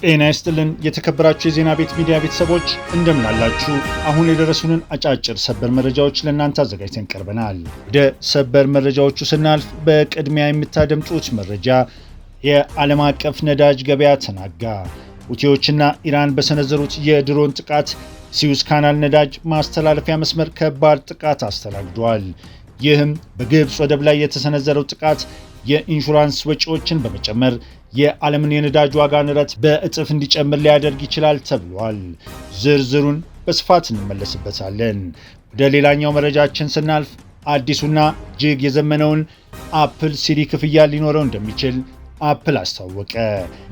ጤና ይስጥልን የተከበራችሁ የዜና ቤት ሚዲያ ቤተሰቦች እንደምን አላችሁ? አሁን የደረሱንን አጫጭር ሰበር መረጃዎች ለእናንተ አዘጋጅተን ቀርበናል። ወደ ሰበር መረጃዎቹ ስናልፍ በቅድሚያ የምታደምጡት መረጃ የዓለም አቀፍ ነዳጅ ገበያ ተናጋ። ሁቲዎችና ኢራን በሰነዘሩት የድሮን ጥቃት ሲዩዝ ካናል ነዳጅ ማስተላለፊያ መስመር ከባድ ጥቃት አስተናግዷል። ይህም በግብፅ ወደብ ላይ የተሰነዘረው ጥቃት የኢንሹራንስ ወጪዎችን በመጨመር የዓለምን የነዳጅ ዋጋ ንረት በእጥፍ እንዲጨምር ሊያደርግ ይችላል ተብሏል። ዝርዝሩን በስፋት እንመለስበታለን። ወደ ሌላኛው መረጃችን ስናልፍ አዲሱና እጅግ የዘመነውን አፕል ሲሪ ክፍያ ሊኖረው እንደሚችል አፕል አስታወቀ።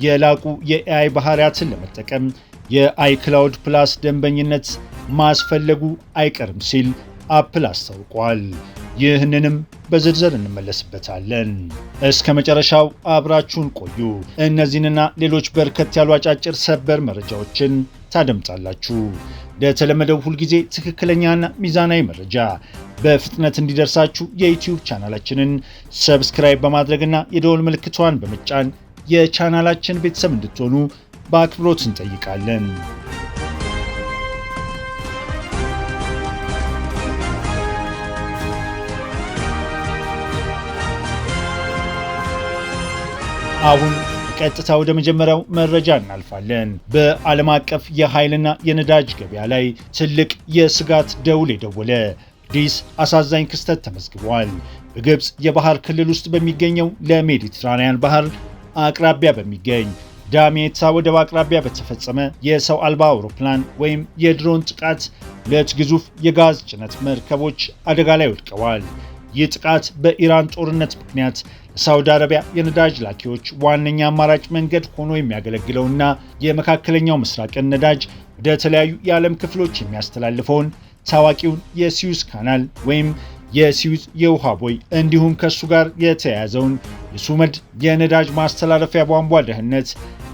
የላቁ የኤአይ ባህሪያትን ለመጠቀም የአይክላውድ ፕላስ ደንበኝነት ማስፈለጉ አይቀርም ሲል አፕል አስታውቋል። ይህንንም በዝርዝር እንመለስበታለን። እስከ መጨረሻው አብራችሁን ቆዩ። እነዚህንና ሌሎች በርከት ያሉ አጫጭር ሰበር መረጃዎችን ታደምጣላችሁ። እንደተለመደው ሁልጊዜ ትክክለኛና ሚዛናዊ መረጃ በፍጥነት እንዲደርሳችሁ የዩቲዩብ ቻናላችንን ሰብስክራይብ በማድረግና የደወል ምልክቷን በመጫን የቻናላችን ቤተሰብ እንድትሆኑ በአክብሮት እንጠይቃለን። አሁን ቀጥታ ወደ መጀመሪያው መረጃ እናልፋለን። በዓለም አቀፍ የኃይልና የነዳጅ ገበያ ላይ ትልቅ የስጋት ደውል የደወለ አዲስ አሳዛኝ ክስተት ተመዝግቧል። በግብፅ የባህር ክልል ውስጥ በሚገኘው ለሜዲትራኒያን ባህር አቅራቢያ በሚገኝ ዳሜታ ወደብ አቅራቢያ በተፈጸመ የሰው አልባ አውሮፕላን ወይም የድሮን ጥቃት ሁለት ግዙፍ የጋዝ ጭነት መርከቦች አደጋ ላይ ወድቀዋል። ይህ ጥቃት በኢራን ጦርነት ምክንያት ለሳውዲ አረቢያ የነዳጅ ላኪዎች ዋነኛ አማራጭ መንገድ ሆኖ የሚያገለግለውና የመካከለኛው ምስራቅን ነዳጅ ወደ ተለያዩ የዓለም ክፍሎች የሚያስተላልፈውን ታዋቂውን የሲዩዝ ካናል ወይም የሲዩዝ የውሃ ቦይ እንዲሁም ከሱ ጋር የተያያዘውን የሱመድ የነዳጅ ማስተላለፊያ ቧንቧ ደህንነት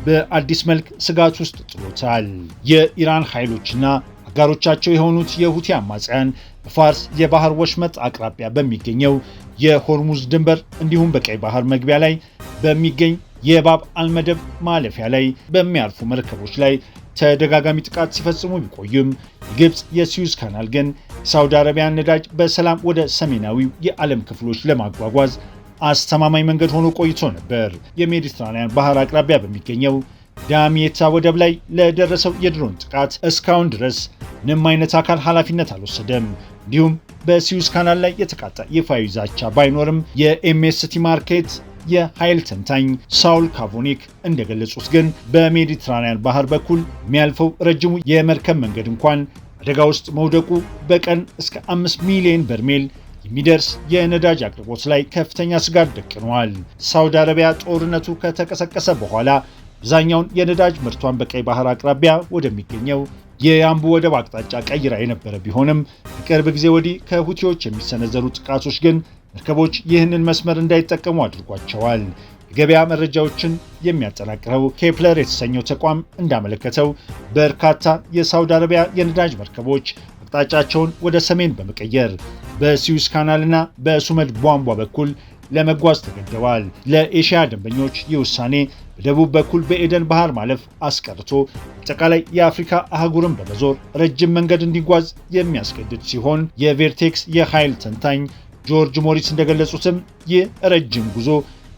በአዲስ መልክ ስጋት ውስጥ ጥሎታል። የኢራን ኃይሎችና አጋሮቻቸው የሆኑት የሁቲ አማጽያን በፋርስ የባህር ወሽመጥ አቅራቢያ በሚገኘው የሆርሙዝ ድንበር እንዲሁም በቀይ ባህር መግቢያ ላይ በሚገኝ የባብ አልመደብ ማለፊያ ላይ በሚያርፉ መርከቦች ላይ ተደጋጋሚ ጥቃት ሲፈጽሙ ቢቆዩም የግብፅ የሲዩዝ ካናል ግን ሳውዲ አረቢያን ነዳጅ በሰላም ወደ ሰሜናዊው የዓለም ክፍሎች ለማጓጓዝ አስተማማኝ መንገድ ሆኖ ቆይቶ ነበር። የሜዲትራኒያን ባህር አቅራቢያ በሚገኘው ዳሜታ ወደብ ላይ ለደረሰው የድሮን ጥቃት እስካሁን ድረስ ምንም አይነት አካል ኃላፊነት አልወሰደም። እንዲሁም በሲዩዝ ካናል ላይ የተቃጣ ይፋዊ ዛቻ ባይኖርም የኤምኤስቲ ማርኬት የኃይል ተንታኝ ሳውል ካቮኒክ እንደገለጹት ግን በሜዲትራኒያን ባህር በኩል የሚያልፈው ረጅሙ የመርከብ መንገድ እንኳን አደጋ ውስጥ መውደቁ በቀን እስከ 5 ሚሊዮን በርሜል የሚደርስ የነዳጅ አቅርቦት ላይ ከፍተኛ ስጋት ደቅኗል። ሳውዲ አረቢያ ጦርነቱ ከተቀሰቀሰ በኋላ አብዛኛውን የነዳጅ ምርቷን በቀይ ባህር አቅራቢያ ወደሚገኘው የያምቡ ወደብ አቅጣጫ ቀይራ የነበረ ቢሆንም በቅርብ ጊዜ ወዲህ ከሁቲዎች የሚሰነዘሩ ጥቃቶች ግን መርከቦች ይህንን መስመር እንዳይጠቀሙ አድርጓቸዋል። የገበያ መረጃዎችን የሚያጠናቅረው ኬፕለር የተሰኘው ተቋም እንዳመለከተው በርካታ የሳውዲ አረቢያ የነዳጅ መርከቦች አቅጣጫቸውን ወደ ሰሜን በመቀየር በሲዩዝ ካናልና በሱመድ ቧንቧ በኩል ለመጓዝ ተገደዋል። ለኤሽያ ደንበኞች ይህ ውሳኔ በደቡብ በኩል በኤደን ባህር ማለፍ አስቀርቶ አጠቃላይ የአፍሪካ አህጉርን በመዞር ረጅም መንገድ እንዲጓዝ የሚያስገድድ ሲሆን የቬርቴክስ የኃይል ተንታኝ ጆርጅ ሞሪስ እንደገለጹትም ይህ ረጅም ጉዞ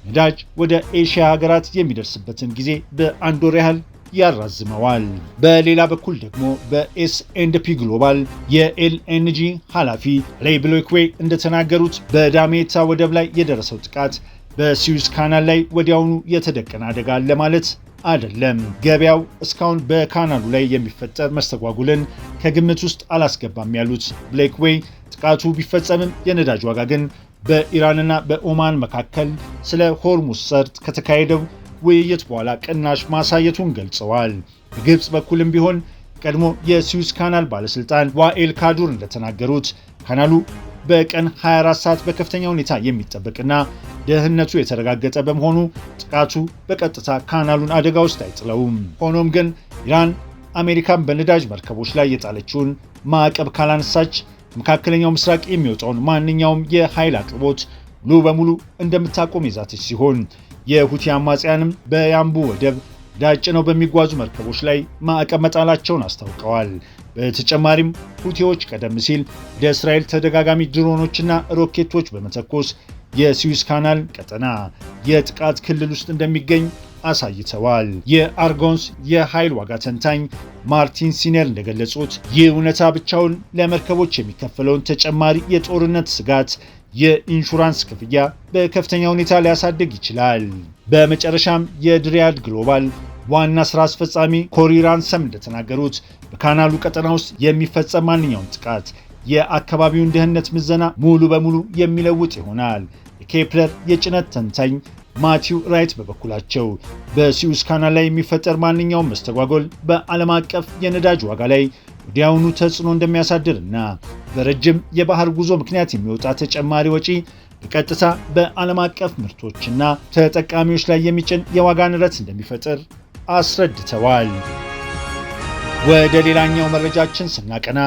ነዳጅ ወደ ኤሽያ ሀገራት የሚደርስበትን ጊዜ በአንድ ወር ያህል ያራዝመዋል። በሌላ በኩል ደግሞ በኤስ&ፒ ግሎባል የኤልኤንጂ ኃላፊ ሬይ ብሎክዌይ እንደተናገሩት በዳሜታ ወደብ ላይ የደረሰው ጥቃት በሲዩዝ ካናል ላይ ወዲያውኑ የተደቀነ አደጋ አለ ማለት አይደለም። ገበያው እስካሁን በካናሉ ላይ የሚፈጠር መስተጓጉልን ከግምት ውስጥ አላስገባም ያሉት ብሎክዌይ ጥቃቱ ቢፈጸምም የነዳጅ ዋጋ ግን በኢራንና በኦማን መካከል ስለ ሆርሙዝ ሰርጥ ከተካሄደው ውይይት በኋላ ቅናሽ ማሳየቱን ገልጸዋል። በግብፅ በኩልም ቢሆን ቀድሞ የሲዩዝ ካናል ባለስልጣን ዋኤል ካዱር እንደተናገሩት ካናሉ በቀን 24 ሰዓት በከፍተኛ ሁኔታ የሚጠበቅና ደህንነቱ የተረጋገጠ በመሆኑ ጥቃቱ በቀጥታ ካናሉን አደጋ ውስጥ አይጥለውም። ሆኖም ግን ኢራን አሜሪካን በነዳጅ መርከቦች ላይ የጣለችውን ማዕቀብ ካላነሳች መካከለኛው ምስራቅ የሚወጣውን ማንኛውም የኃይል አቅርቦት ሙሉ በሙሉ እንደምታቆም የዛተች ሲሆን የሁቲ አማጽያንም በያምቡ ወደብ ነዳጅ ጭነው በሚጓዙ መርከቦች ላይ ማዕቀብ መጣላቸውን አስታውቀዋል። በተጨማሪም ሁቲዎች ቀደም ሲል ለእስራኤል ተደጋጋሚ ድሮኖችና ሮኬቶች በመተኮስ የስዊዝ ካናል ቀጠና የጥቃት ክልል ውስጥ እንደሚገኝ አሳይተዋል። የአርጎንስ የኃይል ዋጋ ተንታኝ ማርቲን ሲነር እንደገለጹት ይህ እውነታ ብቻውን ለመርከቦች የሚከፈለውን ተጨማሪ የጦርነት ስጋት የኢንሹራንስ ክፍያ በከፍተኛ ሁኔታ ሊያሳድግ ይችላል። በመጨረሻም የድሪያድ ግሎባል ዋና ስራ አስፈጻሚ ኮሪ ራንሰም እንደተናገሩት በካናሉ ቀጠና ውስጥ የሚፈጸም ማንኛውም ጥቃት የአካባቢውን ደህንነት ምዘና ሙሉ በሙሉ የሚለውጥ ይሆናል። የኬፕለር የጭነት ተንታኝ ማቲው ራይት በበኩላቸው በስዊዝ ካናል ላይ የሚፈጠር ማንኛውም መስተጓጎል በዓለም አቀፍ የነዳጅ ዋጋ ላይ ወዲያውኑ ተጽዕኖ እንደሚያሳድርና በረጅም የባህር ጉዞ ምክንያት የሚወጣ ተጨማሪ ወጪ በቀጥታ በዓለም አቀፍ ምርቶችና ተጠቃሚዎች ላይ የሚጭን የዋጋ ንረት እንደሚፈጥር አስረድተዋል። ወደ ሌላኛው መረጃችን ስናቀና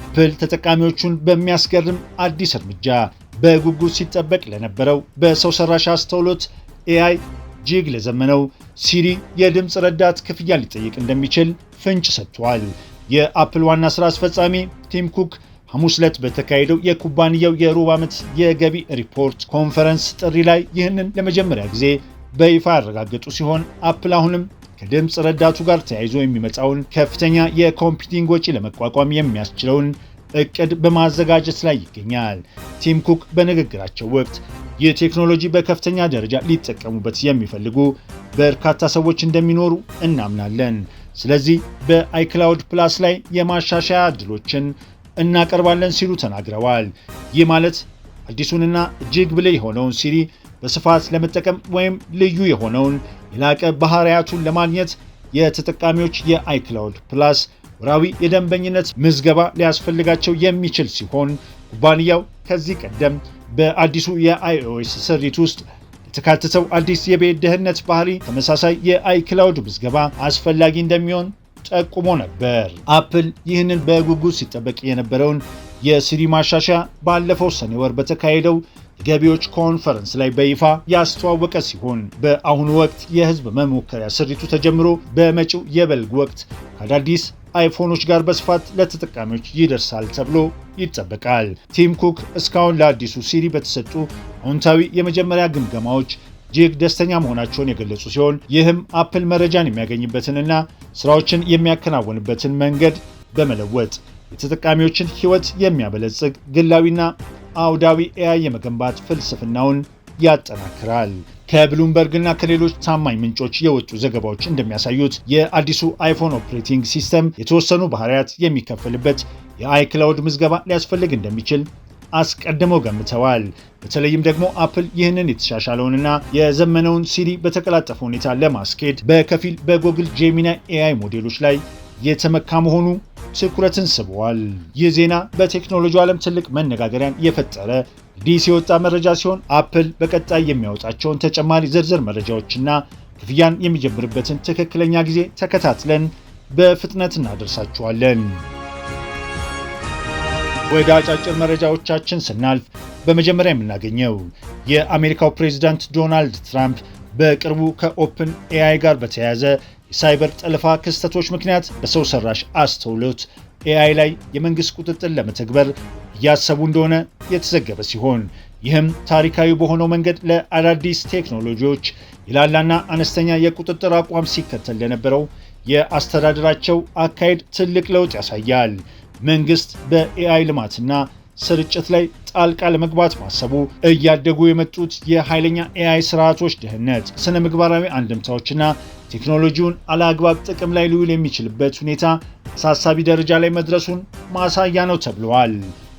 አፕል ተጠቃሚዎቹን በሚያስገርም አዲስ እርምጃ በጉጉት ሲጠበቅ ለነበረው በሰው ሰራሽ አስተውሎት ኤአይ እጅግ ለዘመነው ሲሪ የድምፅ ረዳት ክፍያ ሊጠይቅ እንደሚችል ፍንጭ ሰጥቷል። የአፕል ዋና ስራ አስፈጻሚ ቲም ኩክ ሐሙስ ዕለት በተካሄደው የኩባንያው የሩብ ዓመት የገቢ ሪፖርት ኮንፈረንስ ጥሪ ላይ ይህንን ለመጀመሪያ ጊዜ በይፋ ያረጋገጡ ሲሆን አፕል አሁንም ከድምፅ ረዳቱ ጋር ተያይዞ የሚመጣውን ከፍተኛ የኮምፒውቲንግ ወጪ ለመቋቋም የሚያስችለውን እቅድ በማዘጋጀት ላይ ይገኛል። ቲም ኩክ በንግግራቸው ወቅት ይህ ቴክኖሎጂ በከፍተኛ ደረጃ ሊጠቀሙበት የሚፈልጉ በርካታ ሰዎች እንደሚኖሩ እናምናለን። ስለዚህ በአይክላውድ ፕላስ ላይ የማሻሻያ ዕድሎችን እናቀርባለን ሲሉ ተናግረዋል። ይህ ማለት አዲሱንና እጅግ ብልህ የሆነውን ሲሪ በስፋት ለመጠቀም ወይም ልዩ የሆነውን የላቀ ባህሪያቱን ለማግኘት የተጠቃሚዎች የአይክላውድ ፕላስ ወራዊ የደንበኝነት ምዝገባ ሊያስፈልጋቸው የሚችል ሲሆን ኩባንያው ከዚህ ቀደም በአዲሱ የአይኦኤስ ስሪት ውስጥ የተካተተው አዲስ የቤት ደህንነት ባህሪ ተመሳሳይ የአይክላውድ ምዝገባ አስፈላጊ እንደሚሆን ጠቁሞ ነበር። አፕል ይህንን በጉጉት ሲጠበቅ የነበረውን የሲሪ ማሻሻያ ባለፈው ሰኔ ወር በተካሄደው የገቢዎች ኮንፈረንስ ላይ በይፋ ያስተዋወቀ ሲሆን በአሁኑ ወቅት የህዝብ መሞከሪያ ስሪቱ ተጀምሮ በመጪው የበልግ ወቅት ከአዳዲስ አይፎኖች ጋር በስፋት ለተጠቃሚዎች ይደርሳል ተብሎ ይጠበቃል። ቲም ኩክ እስካሁን ለአዲሱ ሲሪ በተሰጡ አዎንታዊ የመጀመሪያ ግምገማዎች እጅግ ደስተኛ መሆናቸውን የገለጹ ሲሆን ይህም አፕል መረጃን የሚያገኝበትንና ስራዎችን የሚያከናውንበትን መንገድ በመለወጥ የተጠቃሚዎችን ህይወት የሚያበለጽግ ግላዊና አውዳዊ ኤአይ የመገንባት ፍልስፍናውን ያጠናክራል። ከብሉምበርግና ከሌሎች ታማኝ ምንጮች የወጡ ዘገባዎች እንደሚያሳዩት የአዲሱ አይፎን ኦፕሬቲንግ ሲስተም የተወሰኑ ባህሪያት የሚከፈልበት የአይክላውድ ምዝገባ ሊያስፈልግ እንደሚችል አስቀድመው ገምተዋል። በተለይም ደግሞ አፕል ይህንን የተሻሻለውንና የዘመነውን ሲሪ በተቀላጠፈ ሁኔታ ለማስኬድ በከፊል በጎግል ጄሚናይ ኤአይ ሞዴሎች ላይ የተመካ መሆኑ ትኩረትን ስበዋል። ይህ ዜና በቴክኖሎጂ ዓለም ትልቅ መነጋገሪያን የፈጠረ አዲስ የወጣ መረጃ ሲሆን አፕል በቀጣይ የሚያወጣቸውን ተጨማሪ ዝርዝር መረጃዎችና ክፍያን የሚጀምርበትን ትክክለኛ ጊዜ ተከታትለን በፍጥነት እናደርሳችኋለን። ወደ አጫጭር መረጃዎቻችን ስናልፍ በመጀመሪያ የምናገኘው የአሜሪካው ፕሬዝዳንት ዶናልድ ትራምፕ በቅርቡ ከኦፕን ኤአይ ጋር በተያያዘ የሳይበር ጠለፋ ክስተቶች ምክንያት በሰው ሰራሽ አስተውሎት ኤአይ ላይ የመንግስት ቁጥጥር ለመተግበር እያሰቡ እንደሆነ የተዘገበ ሲሆን ይህም ታሪካዊ በሆነው መንገድ ለአዳዲስ ቴክኖሎጂዎች የላላና አነስተኛ የቁጥጥር አቋም ሲከተል ለነበረው የአስተዳደራቸው አካሄድ ትልቅ ለውጥ ያሳያል። መንግስት በኤአይ ልማትና ስርጭት ላይ ጣልቃ ለመግባት ማሰቡ እያደጉ የመጡት የኃይለኛ ኤአይ ስርዓቶች ደህንነት፣ ስነ ምግባራዊ አንድምታዎችና ቴክኖሎጂውን አለአግባብ ጥቅም ላይ ሊውል የሚችልበት ሁኔታ አሳሳቢ ደረጃ ላይ መድረሱን ማሳያ ነው ተብለዋል።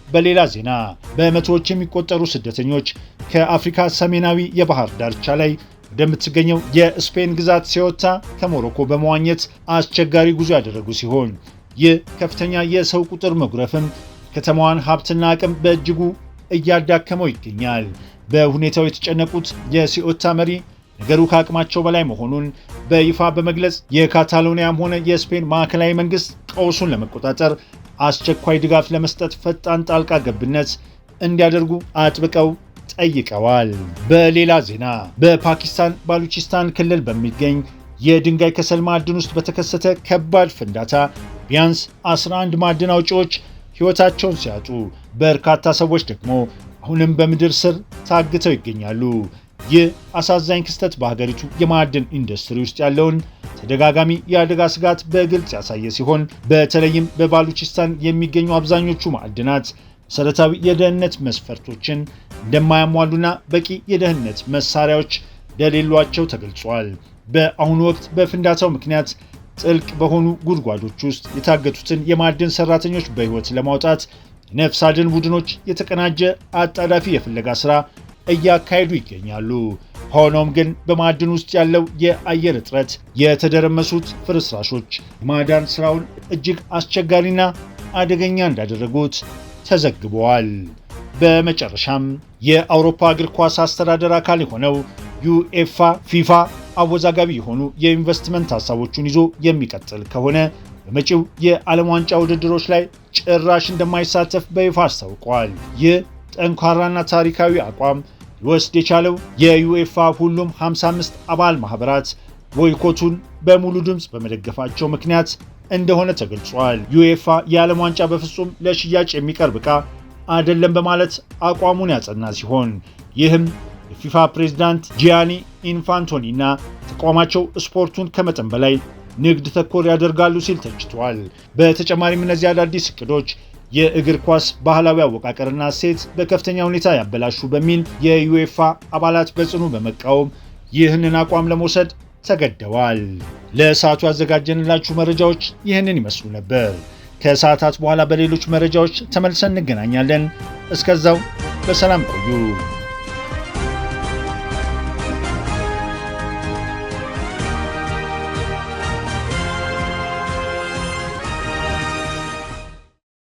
በሌላ ዜና በመቶዎች የሚቆጠሩ ስደተኞች ከአፍሪካ ሰሜናዊ የባህር ዳርቻ ላይ ወደምትገኘው የስፔን ግዛት ሴውታ ከሞሮኮ በመዋኘት አስቸጋሪ ጉዞ ያደረጉ ሲሆን ይህ ከፍተኛ የሰው ቁጥር መጉረፍም ከተማዋን ሀብትና አቅም በእጅጉ እያዳከመው ይገኛል። በሁኔታው የተጨነቁት የሲኦታ መሪ ነገሩ ከአቅማቸው በላይ መሆኑን በይፋ በመግለጽ የካታሎኒያም ሆነ የስፔን ማዕከላዊ መንግስት ቀውሱን ለመቆጣጠር አስቸኳይ ድጋፍ ለመስጠት ፈጣን ጣልቃ ገብነት እንዲያደርጉ አጥብቀው ጠይቀዋል። በሌላ ዜና በፓኪስታን ባሉቺስታን ክልል በሚገኝ የድንጋይ ከሰል ማዕድን ውስጥ በተከሰተ ከባድ ፍንዳታ ቢያንስ 11 ማዕድን አውጪዎች ሕይወታቸውን ሲያጡ፣ በርካታ ሰዎች ደግሞ አሁንም በምድር ስር ታግተው ይገኛሉ። ይህ አሳዛኝ ክስተት በሀገሪቱ የማዕድን ኢንዱስትሪ ውስጥ ያለውን ተደጋጋሚ የአደጋ ስጋት በግልጽ ያሳየ ሲሆን በተለይም በባሉቺስታን የሚገኙ አብዛኞቹ ማዕድናት መሰረታዊ የደህንነት መስፈርቶችን እንደማያሟሉና በቂ የደህንነት መሳሪያዎች እንደሌሏቸው ተገልጿል። በአሁኑ ወቅት በፍንዳታው ምክንያት ጥልቅ በሆኑ ጉድጓዶች ውስጥ የታገቱትን የማዕድን ሰራተኞች በሕይወት ለማውጣት የነፍስ አድን ቡድኖች የተቀናጀ አጣዳፊ የፍለጋ ሥራ እያካሄዱ ይገኛሉ። ሆኖም ግን በማዕድን ውስጥ ያለው የአየር እጥረት፣ የተደረመሱት ፍርስራሾች የማዳን ሥራውን እጅግ አስቸጋሪና አደገኛ እንዳደረጉት ተዘግበዋል። በመጨረሻም የአውሮፓ እግር ኳስ አስተዳደር አካል የሆነው ዩኤፋ ፊፋ አወዛጋቢ የሆኑ የኢንቨስትመንት ሀሳቦቹን ይዞ የሚቀጥል ከሆነ በመጪው የዓለም ዋንጫ ውድድሮች ላይ ጭራሽ እንደማይሳተፍ በይፋ አስታውቋል። ይህ ጠንካራና ታሪካዊ አቋም ሊወስድ የቻለው የዩኤፋ ሁሉም 55 አባል ማህበራት ቦይኮቱን በሙሉ ድምፅ በመደገፋቸው ምክንያት እንደሆነ ተገልጿል። ዩኤፋ የዓለም ዋንጫ በፍጹም ለሽያጭ የሚቀርብ ዕቃ አይደለም በማለት አቋሙን ያጸና ሲሆን ይህም የፊፋ ፕሬዝዳንት ጂያኒ ኢንፋንቶኒ እና ተቋማቸው ስፖርቱን ከመጠን በላይ ንግድ ተኮር ያደርጋሉ ሲል ተችቷል። በተጨማሪም እነዚህ አዳዲስ እቅዶች የእግር ኳስ ባህላዊ አወቃቀርና እሴት በከፍተኛ ሁኔታ ያበላሹ በሚል የዩኤፋ አባላት በጽኑ በመቃወም ይህንን አቋም ለመውሰድ ተገደዋል። ለሰዓቱ ያዘጋጀንላችሁ መረጃዎች ይህንን ይመስሉ ነበር። ከሰዓታት በኋላ በሌሎች መረጃዎች ተመልሰን እንገናኛለን። እስከዛው በሰላም ቆዩ።